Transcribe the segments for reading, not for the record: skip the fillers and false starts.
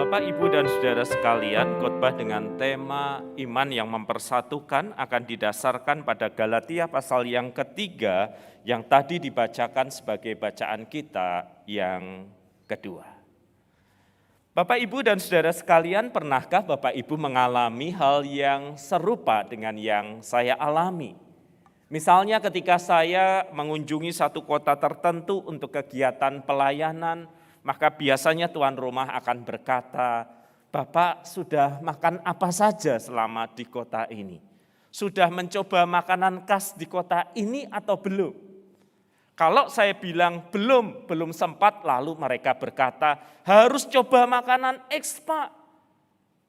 Bapak, Ibu, dan Saudara sekalian, khotbah dengan tema iman yang mempersatukan akan didasarkan pada Galatia pasal yang ketiga yang tadi dibacakan sebagai bacaan kita yang kedua. Bapak, Ibu, dan Saudara sekalian, pernahkah Bapak, Ibu mengalami hal yang serupa dengan yang saya alami? Misalnya ketika saya mengunjungi satu kota tertentu untuk kegiatan pelayanan, maka biasanya tuan rumah akan berkata, "Bapak sudah makan apa saja selama di kota ini? Sudah mencoba makanan khas di kota ini atau belum?" Kalau saya bilang belum sempat, lalu mereka berkata, "Harus coba makanan X, Pak.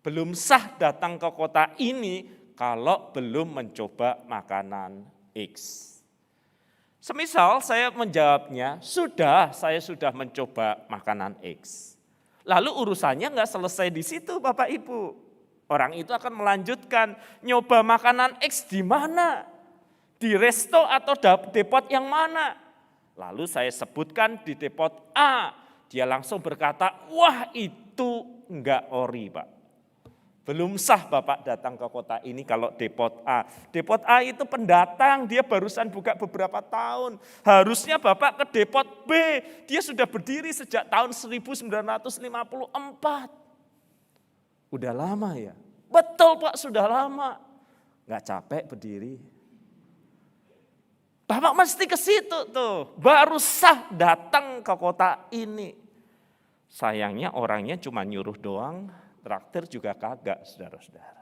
Belum sah datang ke kota ini kalau belum mencoba makanan X." Semisal saya menjawabnya, saya sudah mencoba makanan X. Lalu urusannya nggak selesai di situ Bapak Ibu. Orang itu akan melanjutkan, nyoba makanan X di mana? Di resto atau depot yang mana? Lalu saya sebutkan di depot A. Dia langsung berkata, "Wah itu nggak ori Pak. Belum sah Bapak datang ke kota ini kalau depot A. Depot A itu pendatang, dia barusan buka beberapa tahun. Harusnya Bapak ke depot B, dia sudah berdiri sejak tahun 1954. Udah lama ya? Betul Pak, sudah lama. Nggak capek berdiri. Bapak mesti ke situ tuh, baru sah datang ke kota ini. Sayangnya orangnya cuma nyuruh doang, traktir juga kagak, saudara-saudara.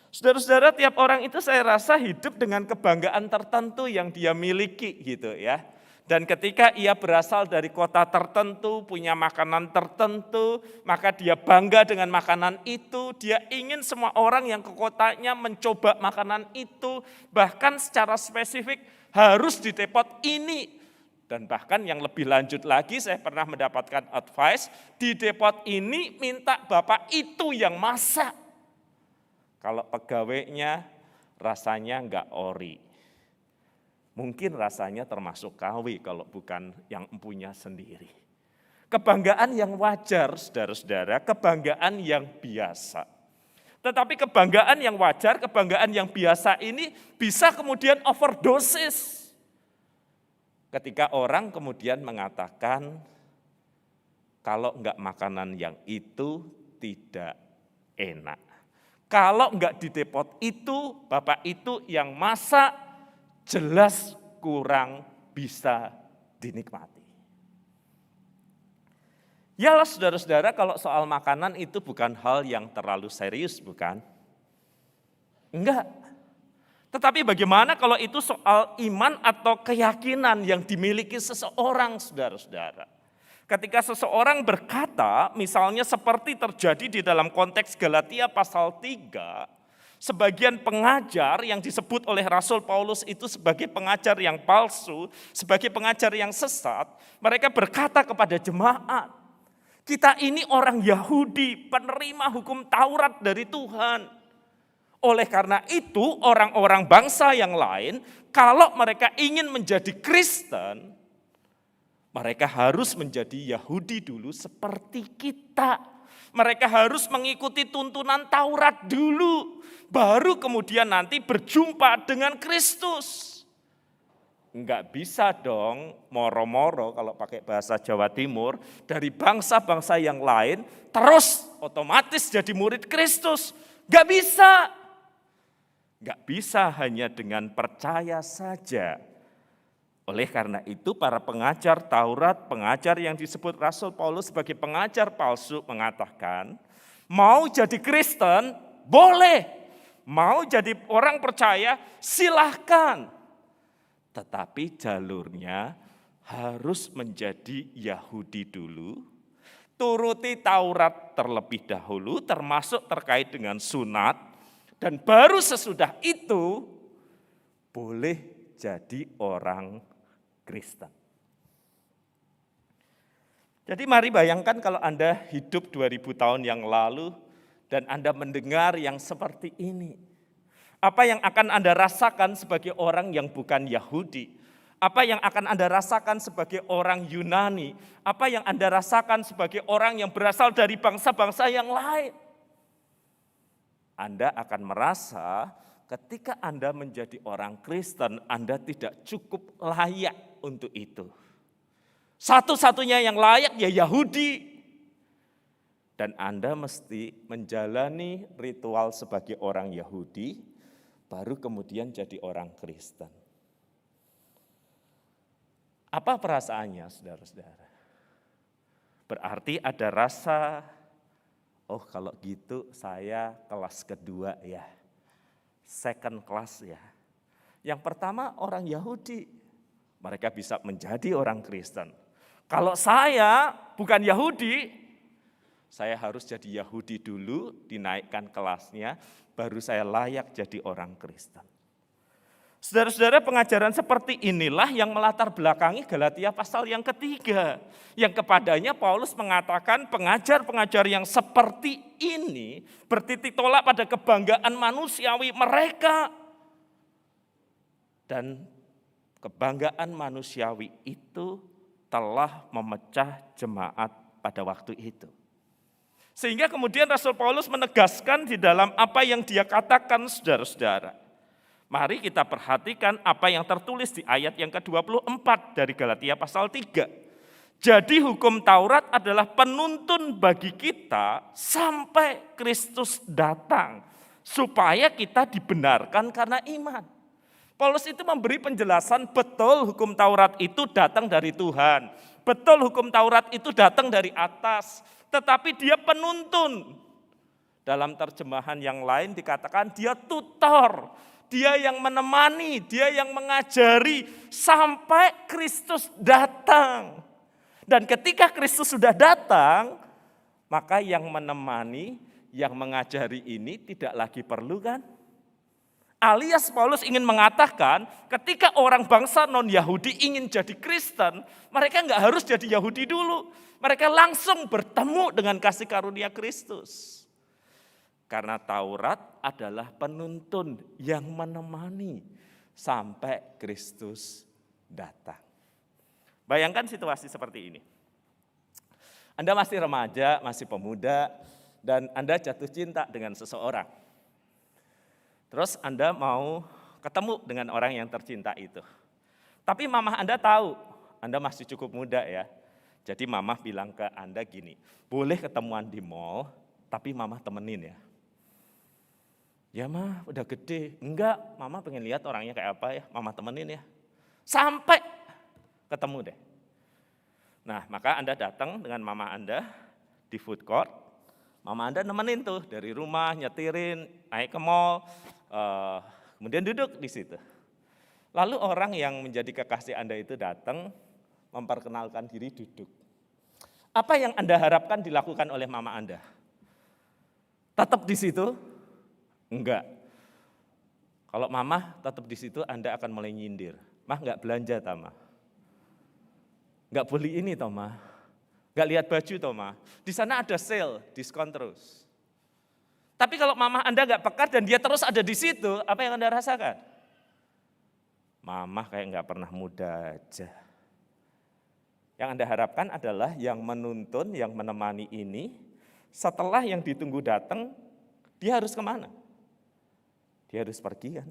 Saudara-saudara, tiap orang itu saya rasa hidup dengan kebanggaan tertentu yang dia miliki gitu ya. Dan ketika ia berasal dari kota tertentu, punya makanan tertentu, maka dia bangga dengan makanan itu, dia ingin semua orang yang ke kotanya mencoba makanan itu, bahkan secara spesifik harus di depot ini. Dan bahkan yang lebih lanjut lagi, saya pernah mendapatkan advice, di depot ini minta Bapak itu yang masak. Kalau pegawainya rasanya enggak ori. Mungkin rasanya termasuk KW kalau bukan yang empunya sendiri. Kebanggaan yang wajar, saudara-saudara, kebanggaan yang biasa. Tetapi kebanggaan yang wajar, kebanggaan yang biasa ini bisa kemudian overdosis. Ketika orang kemudian mengatakan, kalau enggak makanan yang itu tidak enak. Kalau enggak di depot itu, Bapak itu yang masak, jelas kurang bisa dinikmati. Yalah saudara-saudara, kalau soal makanan itu bukan hal yang terlalu serius, bukan? Enggak. Tetapi bagaimana kalau itu soal iman atau keyakinan yang dimiliki seseorang, saudara-saudara. Ketika seseorang berkata, misalnya seperti terjadi di dalam konteks Galatia pasal 3, sebagian pengajar yang disebut oleh Rasul Paulus itu sebagai pengajar yang palsu, sebagai pengajar yang sesat, mereka berkata kepada jemaat, "Kita ini orang Yahudi, penerima hukum Taurat dari Tuhan. Oleh karena itu orang-orang bangsa yang lain, kalau mereka ingin menjadi Kristen, mereka harus menjadi Yahudi dulu seperti kita. Mereka harus mengikuti tuntunan Taurat dulu, baru kemudian nanti berjumpa dengan Kristus." Enggak bisa dong moro-moro kalau pakai bahasa Jawa Timur, dari bangsa-bangsa yang lain terus otomatis jadi murid Kristus. Enggak bisa. Enggak bisa hanya dengan percaya saja. Oleh karena itu para pengajar Taurat, pengajar yang disebut Rasul Paulus sebagai pengajar palsu mengatakan, mau jadi Kristen boleh, mau jadi orang percaya silahkan. Tetapi jalurnya harus menjadi Yahudi dulu, turuti Taurat terlebih dahulu termasuk terkait dengan sunat, dan baru sesudah itu boleh jadi orang Kristen. Jadi mari bayangkan kalau Anda hidup 2000 tahun yang lalu dan Anda mendengar yang seperti ini. Apa yang akan Anda rasakan sebagai orang yang bukan Yahudi? Apa yang akan Anda rasakan sebagai orang Yunani? Apa yang Anda rasakan sebagai orang yang berasal dari bangsa-bangsa yang lain? Anda akan merasa ketika Anda menjadi orang Kristen, Anda tidak cukup layak untuk itu. Satu-satunya yang layak ya Yahudi. Dan Anda mesti menjalani ritual sebagai orang Yahudi, baru kemudian jadi orang Kristen. Apa perasaannya, saudara-saudara? Berarti ada rasa, oh kalau gitu saya kelas kedua ya, second class ya. Yang pertama orang Yahudi, mereka bisa menjadi orang Kristen. Kalau saya bukan Yahudi, saya harus jadi Yahudi dulu, dinaikkan kelasnya, baru saya layak jadi orang Kristen. Saudara-saudara, pengajaran seperti inilah yang melatar belakangi Galatia pasal yang ketiga. Yang kepadanya Paulus mengatakan pengajar-pengajar yang seperti ini bertitik tolak pada kebanggaan manusiawi mereka. Dan kebanggaan manusiawi itu telah memecah jemaat pada waktu itu. Sehingga kemudian Rasul Paulus menegaskan di dalam apa yang dia katakan, saudara-saudara. Mari kita perhatikan apa yang tertulis di ayat yang ke-24 dari Galatia pasal 3. Jadi hukum Taurat adalah penuntun bagi kita sampai Kristus datang. Supaya kita dibenarkan karena iman. Paulus itu memberi penjelasan betul hukum Taurat itu datang dari Tuhan. Betul hukum Taurat itu datang dari atas. Tetapi dia penuntun. Dalam terjemahan yang lain dikatakan dia tutor. Dia yang menemani, dia yang mengajari sampai Kristus datang. Dan ketika Kristus sudah datang, maka yang menemani, yang mengajari ini tidak lagi perlu kan? Alias Paulus ingin mengatakan ketika orang bangsa non-Yahudi ingin jadi Kristen, mereka enggak harus jadi Yahudi dulu. Mereka langsung bertemu dengan kasih karunia Kristus. Karena Taurat adalah penuntun yang menemani sampai Kristus datang. Bayangkan situasi seperti ini. Anda masih remaja, masih pemuda, dan Anda jatuh cinta dengan seseorang. Terus Anda mau ketemu dengan orang yang tercinta itu. Tapi mamah Anda tahu, Anda masih cukup muda ya. Jadi mamah bilang ke Anda gini, boleh ketemuan di mall, tapi mamah temenin ya. Ya mah udah gede, enggak, mama pengen lihat orangnya kayak apa ya, mama temenin ya. Sampai ketemu deh. Nah maka Anda datang dengan mama Anda di food court, mama Anda nemenin tuh dari rumah, nyetirin, naik ke mall, kemudian duduk di situ. Lalu orang yang menjadi kekasih Anda itu datang, memperkenalkan diri duduk. Apa yang Anda harapkan dilakukan oleh mama Anda? Tetap di situ? Enggak. Kalau mama tetap di situ, Anda akan mulai nyindir. Mah enggak belanja Tama. Enggak beli ini Tama. Enggak lihat baju Tama. Di sana ada sale, diskon terus. Tapi kalau mama Anda enggak peka dan dia terus ada di situ, apa yang Anda rasakan? Mama kayak enggak pernah muda aja. Yang Anda harapkan adalah yang menuntun, yang menemani ini, setelah yang ditunggu datang, dia harus kemana? Dia harus pergi kan.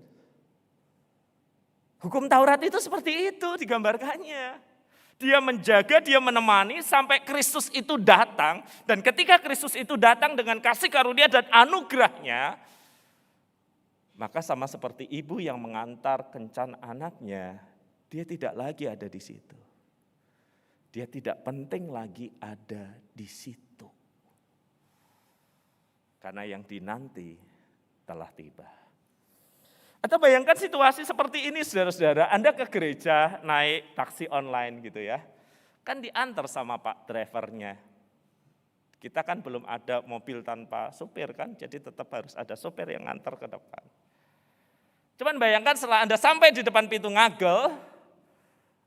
Hukum Taurat itu seperti itu digambarkannya. Dia menjaga, dia menemani sampai Kristus itu datang. Dan ketika Kristus itu datang dengan kasih karunia dan anugerahnya, maka sama seperti ibu yang mengantar kencan anaknya, dia tidak lagi ada di situ. Dia tidak penting lagi ada di situ. Karena yang dinanti telah tiba. Atau bayangkan situasi seperti ini saudara-saudara, Anda ke gereja naik taksi online gitu ya. Kan diantar sama Pak drivernya. Kita kan belum ada mobil tanpa supir kan, jadi tetap harus ada supir yang ngantar ke depan. Cuman bayangkan setelah Anda sampai di depan pintu ngagel,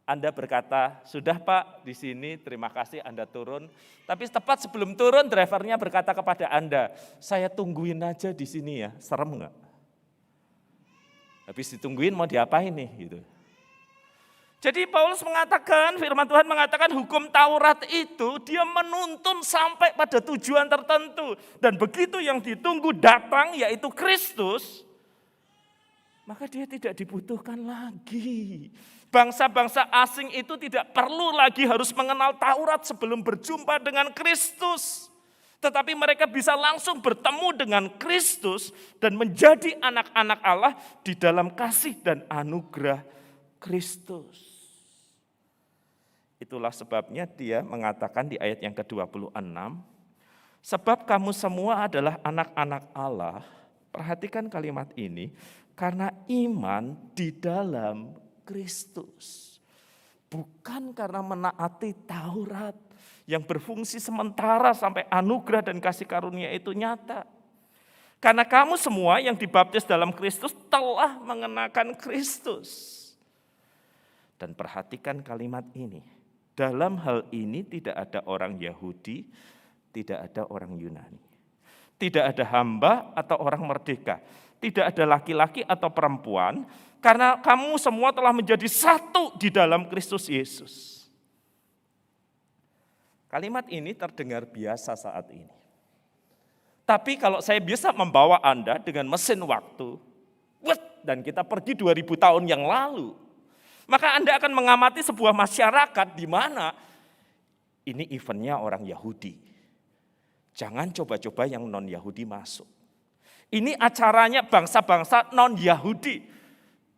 Anda berkata, sudah Pak di sini terima kasih Anda turun. Tapi tepat sebelum turun drivernya berkata kepada Anda, saya tungguin aja di sini ya, serem enggak? Habis ditungguin mau diapain nih gitu. Jadi Paulus mengatakan, firman Tuhan mengatakan hukum Taurat itu dia menuntun sampai pada tujuan tertentu. Dan begitu yang ditunggu datang yaitu Kristus, maka dia tidak dibutuhkan lagi. Bangsa-bangsa asing itu tidak perlu lagi harus mengenal Taurat sebelum berjumpa dengan Kristus. Tetapi mereka bisa langsung bertemu dengan Kristus dan menjadi anak-anak Allah di dalam kasih dan anugerah Kristus. Itulah sebabnya dia mengatakan di ayat yang ke-26, sebab kamu semua adalah anak-anak Allah. Perhatikan kalimat ini, karena iman di dalam Kristus. Bukan karena menaati Taurat yang berfungsi sementara sampai anugerah dan kasih karunia itu nyata. Karena kamu semua yang dibaptis dalam Kristus telah mengenakan Kristus. Dan perhatikan kalimat ini. Dalam hal ini tidak ada orang Yahudi, tidak ada orang Yunani. Tidak ada hamba atau orang merdeka. Tidak ada laki-laki atau perempuan. Karena kamu semua telah menjadi satu di dalam Kristus Yesus. Kalimat ini terdengar biasa saat ini. Tapi kalau saya bisa membawa Anda dengan mesin waktu, dan kita pergi 2000 tahun yang lalu, maka Anda akan mengamati sebuah masyarakat di mana ini eventnya orang Yahudi. Jangan coba-coba yang non-Yahudi masuk. Ini acaranya bangsa-bangsa non-Yahudi.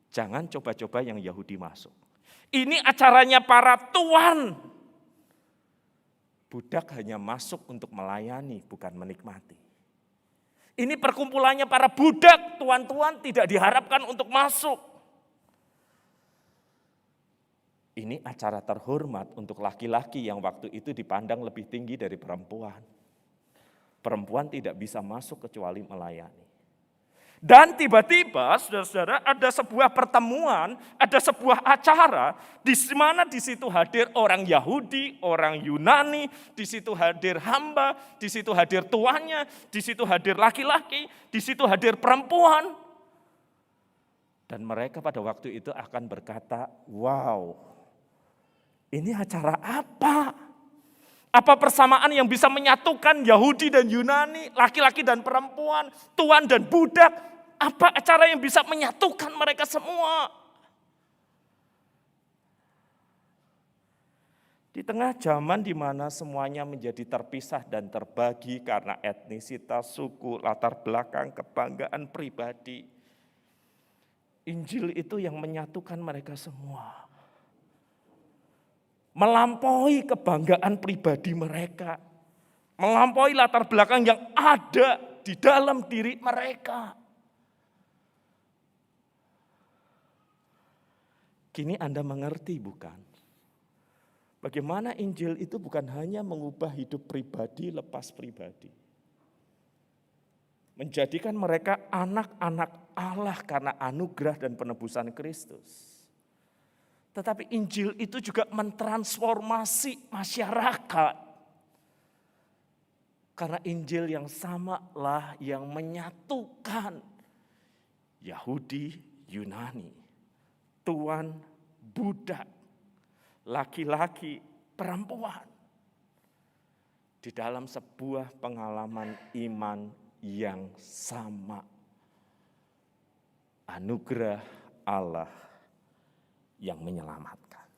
Jangan coba-coba yang Yahudi masuk. Ini acaranya para tuan. Budak hanya masuk untuk melayani, bukan menikmati. Ini perkumpulannya para budak, tuan-tuan tidak diharapkan untuk masuk. Ini acara terhormat untuk laki-laki yang waktu itu dipandang lebih tinggi dari perempuan. Perempuan tidak bisa masuk kecuali melayani. Dan tiba-tiba, saudara-saudara, ada sebuah pertemuan, ada sebuah acara, di mana di situ hadir orang Yahudi, orang Yunani, di situ hadir hamba, di situ hadir tuannya, di situ hadir laki-laki, di situ hadir perempuan. Dan mereka pada waktu itu akan berkata, wow, ini acara apa? Apa persamaan yang bisa menyatukan Yahudi dan Yunani, laki-laki dan perempuan, tuan dan budak? Apa acara yang bisa menyatukan mereka semua? Di tengah zaman di mana semuanya menjadi terpisah dan terbagi karena etnisitas, suku, latar belakang, kebanggaan pribadi, Injil itu yang menyatukan mereka semua. Melampaui kebanggaan pribadi mereka. Melampaui latar belakang yang ada di dalam diri mereka. Kini Anda mengerti bukan? Bagaimana Injil itu bukan hanya mengubah hidup pribadi lepas pribadi. Menjadikan mereka anak-anak Allah karena anugerah dan penebusan Kristus. Tetapi Injil itu juga mentransformasi masyarakat. Karena Injil yang samalah yang menyatukan Yahudi, Yunani, tuan, budak, laki-laki, perempuan. Di dalam sebuah pengalaman iman yang sama. Anugerah Allah yang menyelamatkan.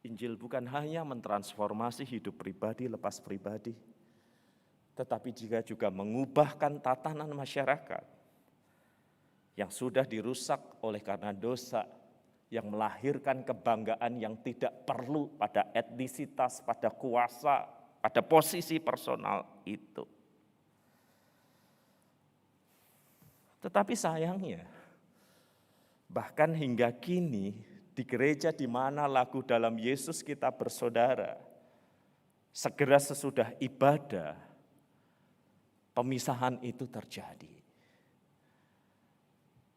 Injil bukan hanya mentransformasi hidup pribadi lepas pribadi, tetapi juga mengubahkan tatanan masyarakat yang sudah dirusak oleh karena dosa, yang melahirkan kebanggaan yang tidak perlu pada etnisitas, pada kuasa, pada posisi personal itu. Tetapi sayangnya, bahkan hingga kini di gereja di mana lagu dalam Yesus kita bersaudara, segera sesudah ibadah, pemisahan itu terjadi.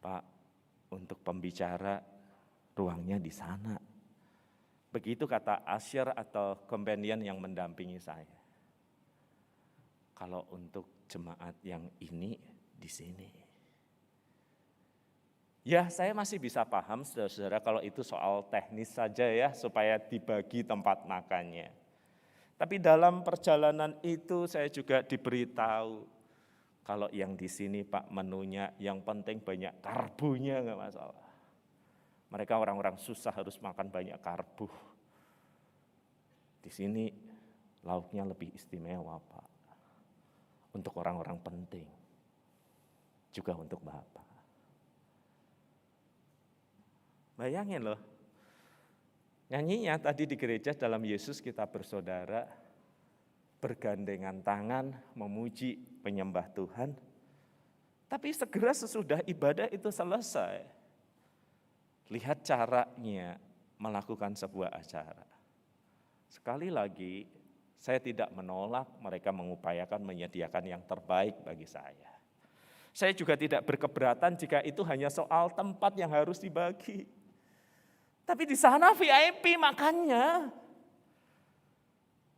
Pak, untuk pembicara ruangnya di sana. Begitu kata Asher atau companion yang mendampingi saya. Kalau untuk jemaat yang ini di sini. Ya, saya masih bisa paham saudara-saudara kalau itu soal teknis saja ya, supaya dibagi tempat makannya. Tapi dalam perjalanan itu saya juga diberitahu, kalau yang di sini Pak menunya yang penting banyak karbonya enggak masalah. Mereka orang-orang susah harus makan banyak karbo. Di sini lauknya lebih istimewa Pak. Untuk orang-orang penting. Juga untuk Bapak. Bayangin loh, nyanyinya tadi di gereja dalam Yesus kita bersaudara, bergandengan tangan, memuji, menyembah Tuhan. Tapi segera sesudah ibadah itu selesai, lihat caranya melakukan sebuah acara. Sekali lagi, saya tidak menolak mereka mengupayakan menyediakan yang terbaik bagi saya. Saya juga tidak berkeberatan jika itu hanya soal tempat yang harus dibagi. Tapi di sana VIP makannya.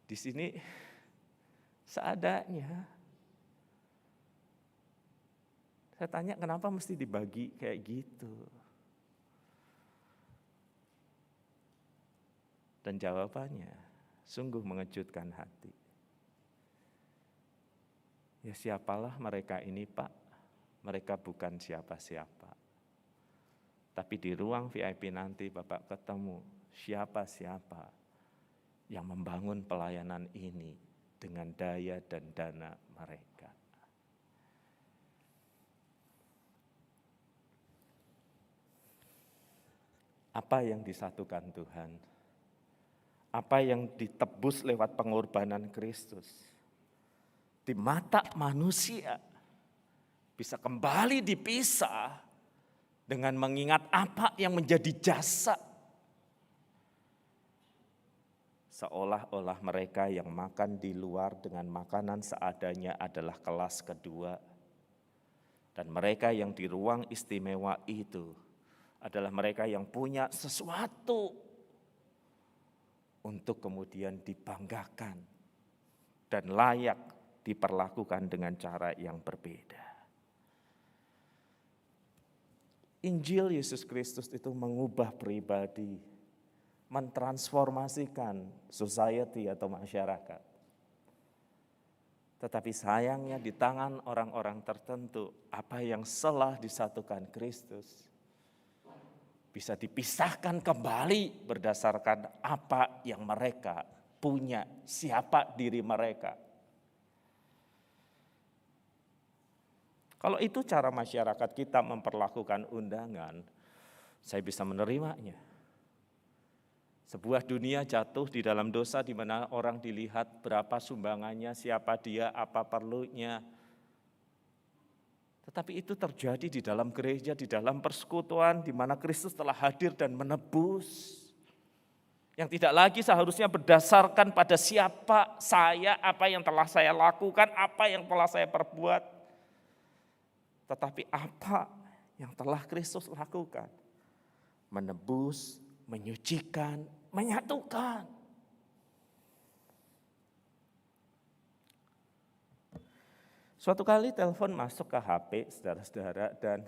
Di sini seadanya. Saya tanya kenapa mesti dibagi kayak gitu. Dan jawabannya sungguh mengejutkan hati. Ya siapalah mereka ini Pak, mereka bukan siapa-siapa. Tapi di ruang VIP nanti Bapak ketemu siapa-siapa yang membangun pelayanan ini dengan daya dan dana mereka. Apa yang disatukan Tuhan? Apa yang ditebus lewat pengorbanan Kristus? Di mata manusia bisa kembali dipisah dengan mengingat apa yang menjadi jasa. Seolah-olah mereka yang makan di luar dengan makanan seadanya adalah kelas kedua. Dan mereka yang di ruang istimewa itu adalah mereka yang punya sesuatu untuk kemudian dibanggakan dan layak diperlakukan dengan cara yang berbeda. Injil Yesus Kristus itu mengubah pribadi, mentransformasikan society atau masyarakat. Tetapi sayangnya di tangan orang-orang tertentu, apa yang telah disatukan Kristus bisa dipisahkan kembali berdasarkan apa yang mereka punya, siapa diri mereka. Kalau itu cara masyarakat kita memperlakukan undangan, saya bisa menerimanya. Sebuah dunia jatuh di dalam dosa di mana orang dilihat berapa sumbangannya, siapa dia, apa perlunya. Tetapi itu terjadi di dalam gereja, di dalam persekutuan, di mana Kristus telah hadir dan menebus. Yang tidak lagi seharusnya berdasarkan pada siapa saya, apa yang telah saya lakukan, apa yang telah saya perbuat. Tetapi apa yang telah Kristus lakukan? Menebus, menyucikan, menyatukan. Suatu kali telepon masuk ke HP saudara-saudara dan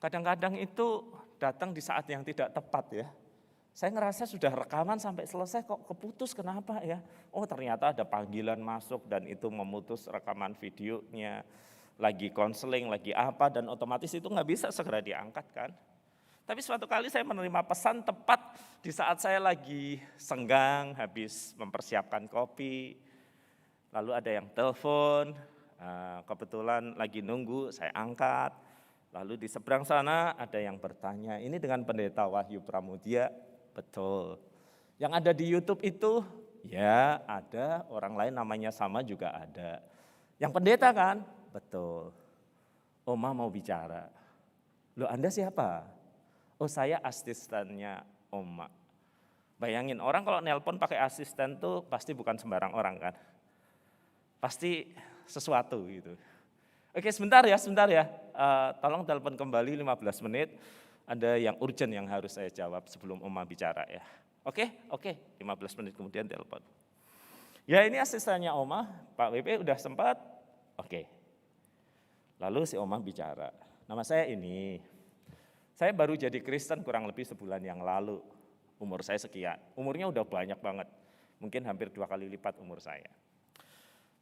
kadang-kadang itu datang di saat yang tidak tepat ya. Saya ngerasa sudah rekaman sampai selesai kok keputus, kenapa ya? Oh ternyata ada panggilan masuk dan itu memutus rekaman videonya. Lagi konseling, lagi apa, dan otomatis itu nggak bisa segera diangkat kan. Tapi suatu kali saya menerima pesan tepat di saat saya lagi senggang, habis mempersiapkan kopi. Lalu ada yang telepon, kebetulan lagi nunggu, saya angkat. Lalu di seberang sana ada yang bertanya, ini dengan Pendeta Wahyu Pramudia, betul. Yang ada di YouTube itu, ya ada, orang lain namanya sama juga ada. Yang pendeta kan? Betul. Oma mau bicara. Loh Anda siapa? Oh saya asistennya Oma. Bayangin orang kalau nelpon pakai asisten tuh pasti bukan sembarang orang kan. Pasti sesuatu gitu. Oke sebentar ya. Tolong telepon kembali 15 menit. Ada yang urgent yang harus saya jawab sebelum Oma bicara ya. Oke, 15 menit kemudian telepon. Ya ini asistennya Oma, Pak WP udah sempat. Oke. Lalu si Oma bicara, nama saya ini, Saya baru jadi Kristen kurang lebih sebulan yang lalu. Umur saya sekian. Umurnya udah banyak banget. Mungkin hampir 2 kali lipat umur saya.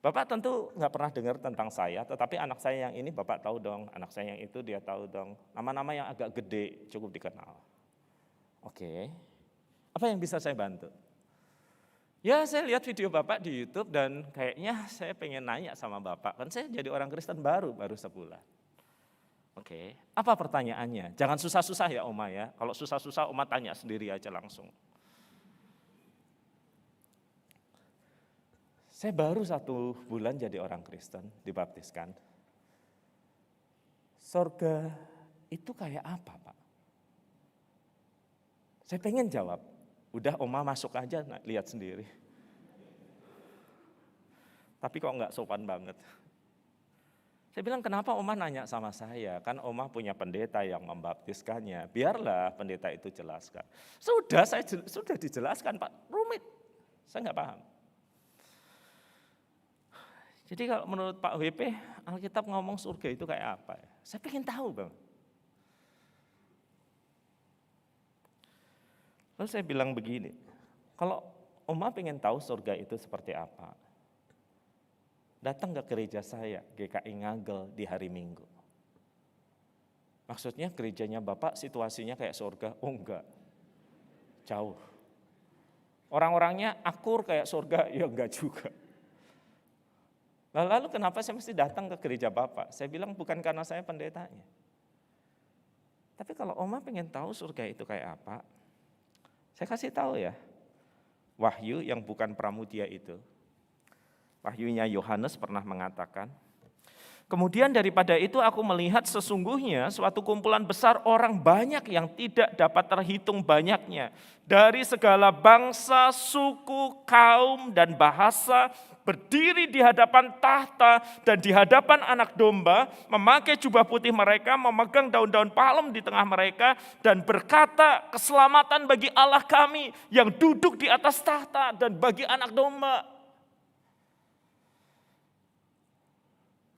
Bapak tentu nggak pernah dengar tentang saya, tetapi anak saya yang ini Bapak tahu dong, anak saya yang itu dia tahu dong. Nama-nama yang agak gede cukup dikenal. Oke, apa yang bisa saya bantu? Ya saya lihat video Bapak di YouTube dan kayaknya saya pengen nanya sama Bapak. Kan saya jadi orang Kristen baru sebulan. Oke, apa pertanyaannya? Jangan susah-susah ya Oma ya. Kalau susah-susah Oma tanya sendiri aja langsung. Saya baru 1 bulan jadi orang Kristen, dibaptiskan. Sorga itu kayak apa Pak? Saya pengen jawab, udah Oma masuk aja lihat sendiri. Tapi kok enggak sopan banget. Saya bilang kenapa Oma nanya sama saya, kan Oma punya pendeta yang membaptiskannya, biarlah pendeta itu jelaskan. Sudah dijelaskan Pak, rumit, saya enggak paham. Jadi kalau menurut Pak WP, Alkitab ngomong surga itu kayak apa ya? Saya pengen tahu Bang. Lalu saya bilang begini, kalau Oma pengen tahu surga itu seperti apa, datang ke gereja saya, GKI Ngagel di hari Minggu. Maksudnya gerejanya Bapak situasinya kayak surga? Oh enggak, jauh. Orang-orangnya akur kayak surga? Ya enggak juga. Lalu kenapa saya mesti datang ke gereja Bapak? Saya bilang bukan karena saya pendetanya. Tapi kalau Oma pengen tahu surga itu kayak apa, saya kasih tahu ya. Wahyu yang bukan Pramudia itu. Wahyunya Yohanes pernah mengatakan, kemudian daripada itu aku melihat sesungguhnya suatu kumpulan besar orang banyak yang tidak dapat terhitung banyaknya. Dari segala bangsa, suku, kaum, dan bahasa berdiri di hadapan tahta dan di hadapan anak domba, memakai jubah putih mereka, memegang daun-daun palem di tengah mereka, dan berkata, keselamatan bagi Allah kami yang duduk di atas tahta dan bagi anak domba.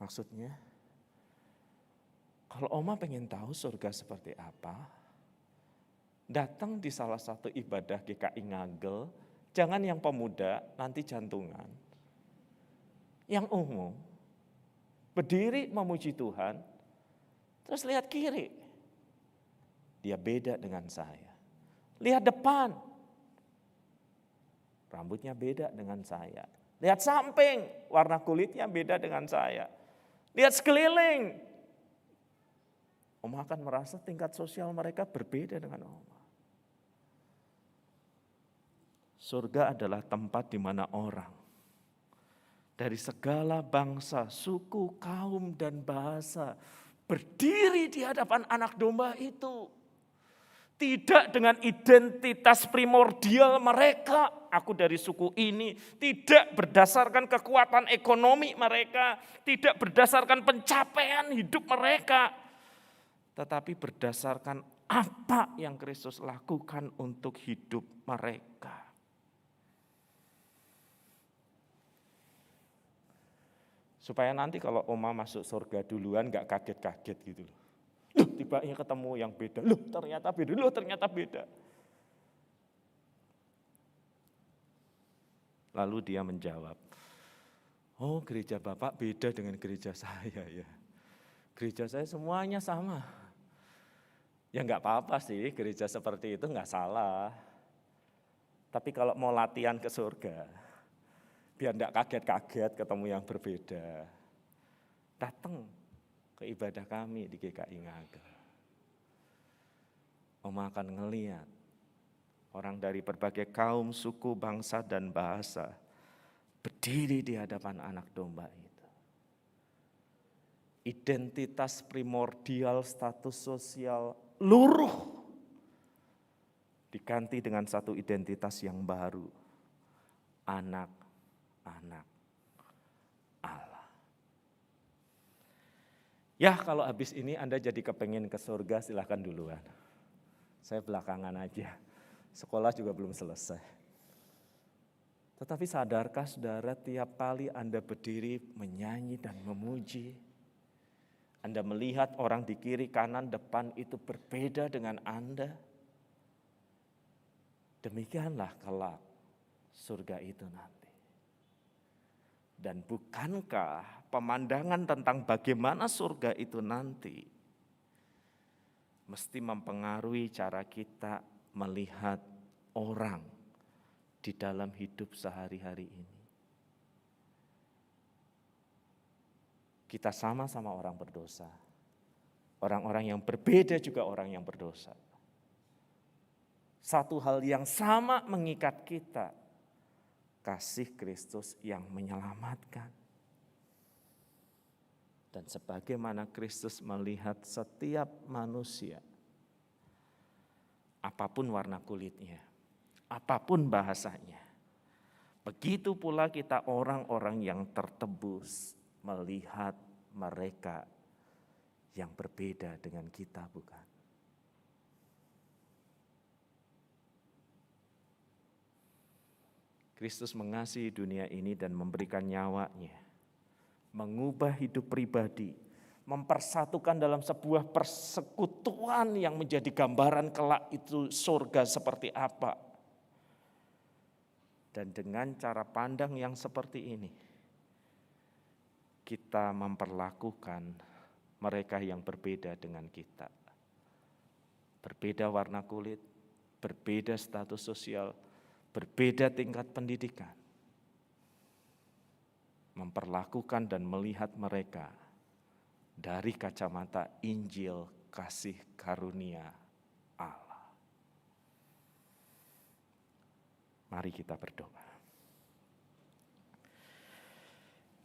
Maksudnya, kalau Oma pengen tahu surga seperti apa, datang di salah satu ibadah GKI Ngagel, jangan yang pemuda, nanti jantungan. Yang umum, berdiri memuji Tuhan, terus lihat kiri, dia beda dengan saya. Lihat depan, rambutnya beda dengan saya. Lihat samping, warna kulitnya beda dengan saya. Lihat sekeliling, Oma akan merasa tingkat sosial mereka berbeda dengan Oma. Surga adalah tempat di mana orang dari segala bangsa, suku, kaum, dan bahasa berdiri di hadapan anak domba itu. Tidak dengan identitas primordial mereka, aku dari suku ini, tidak berdasarkan kekuatan ekonomi mereka, tidak berdasarkan pencapaian hidup mereka, tetapi berdasarkan apa yang Kristus lakukan untuk hidup mereka. Supaya nanti kalau Oma masuk surga duluan gak kaget-kaget gitu loh. Loh tibanya ketemu yang beda, loh ternyata beda. Lalu dia menjawab, oh gereja Bapak beda dengan gereja saya ya. Gereja saya semuanya sama. Ya enggak apa-apa sih, gereja seperti itu enggak salah. Tapi kalau mau latihan ke surga, biar enggak kaget-kaget ketemu yang berbeda, datang ke ibadah kami di GKI Ngagel. Oma akan ngelihat orang dari berbagai kaum, suku, bangsa, dan bahasa berdiri di hadapan anak domba itu. Identitas primordial, status sosial luruh diganti dengan satu identitas yang baru, anak-anak Allah. Ya kalau habis ini Anda jadi kepengen ke surga silahkan duluan. Saya belakangan aja, sekolah juga belum selesai. Tetapi sadarkah saudara tiap kali Anda berdiri menyanyi dan memuji, Anda melihat orang di kiri, kanan, depan itu berbeda dengan Anda. Demikianlah kelak surga itu nanti. Dan bukankah pemandangan tentang bagaimana surga itu nanti mesti mempengaruhi cara kita melihat orang di dalam hidup sehari-hari ini? Kita sama-sama orang berdosa. Orang-orang yang berbeda juga orang yang berdosa. Satu hal yang sama mengikat kita, kasih Kristus yang menyelamatkan. Dan sebagaimana Kristus melihat setiap manusia, apapun warna kulitnya, apapun bahasanya, begitu pula kita orang-orang yang tertebus melihat mereka yang berbeda dengan kita, bukan? Kristus mengasihi dunia ini dan memberikan nyawanya, mengubah hidup pribadi, mempersatukan dalam sebuah persekutuan yang menjadi gambaran kelak itu surga seperti apa. Dan dengan cara pandang yang seperti ini, kita memperlakukan mereka yang berbeda dengan kita. Berbeda warna kulit, berbeda status sosial, berbeda tingkat pendidikan. Memperlakukan dan melihat mereka dari kacamata Injil kasih karunia Allah. Mari kita berdoa.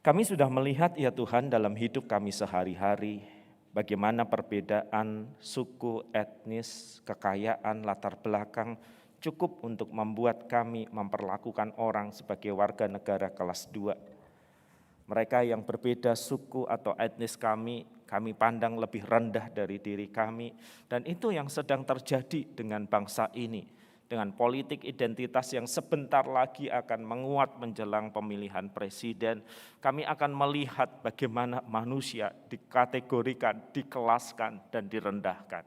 Kami sudah melihat ya Tuhan dalam hidup kami sehari-hari, bagaimana perbedaan suku, etnis, kekayaan, latar belakang cukup untuk membuat kami memperlakukan orang sebagai warga negara kelas 2. Mereka yang berbeda suku atau etnis kami pandang lebih rendah dari diri kami. Dan itu yang sedang terjadi dengan bangsa ini. Dengan politik identitas yang sebentar lagi akan menguat menjelang pemilihan presiden, kami akan melihat bagaimana manusia dikategorikan, dikelaskan, dan direndahkan.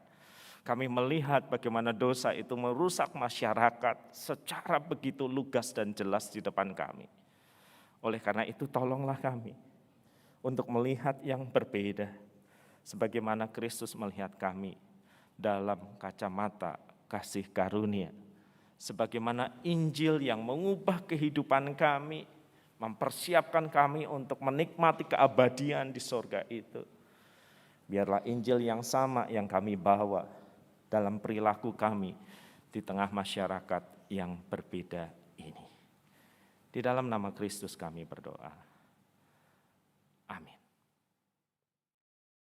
Kami melihat bagaimana dosa itu merusak masyarakat secara begitu lugas dan jelas di depan kami. Oleh karena itu tolonglah kami untuk melihat yang berbeda, sebagaimana Kristus melihat kami dalam kacamata kasih karunia. Sebagaimana Injil yang mengubah kehidupan kami, mempersiapkan kami untuk menikmati keabadian di surga itu. Biarlah Injil yang sama yang kami bawa dalam perilaku kami di tengah masyarakat yang berbeda ini. Di dalam nama Kristus kami berdoa.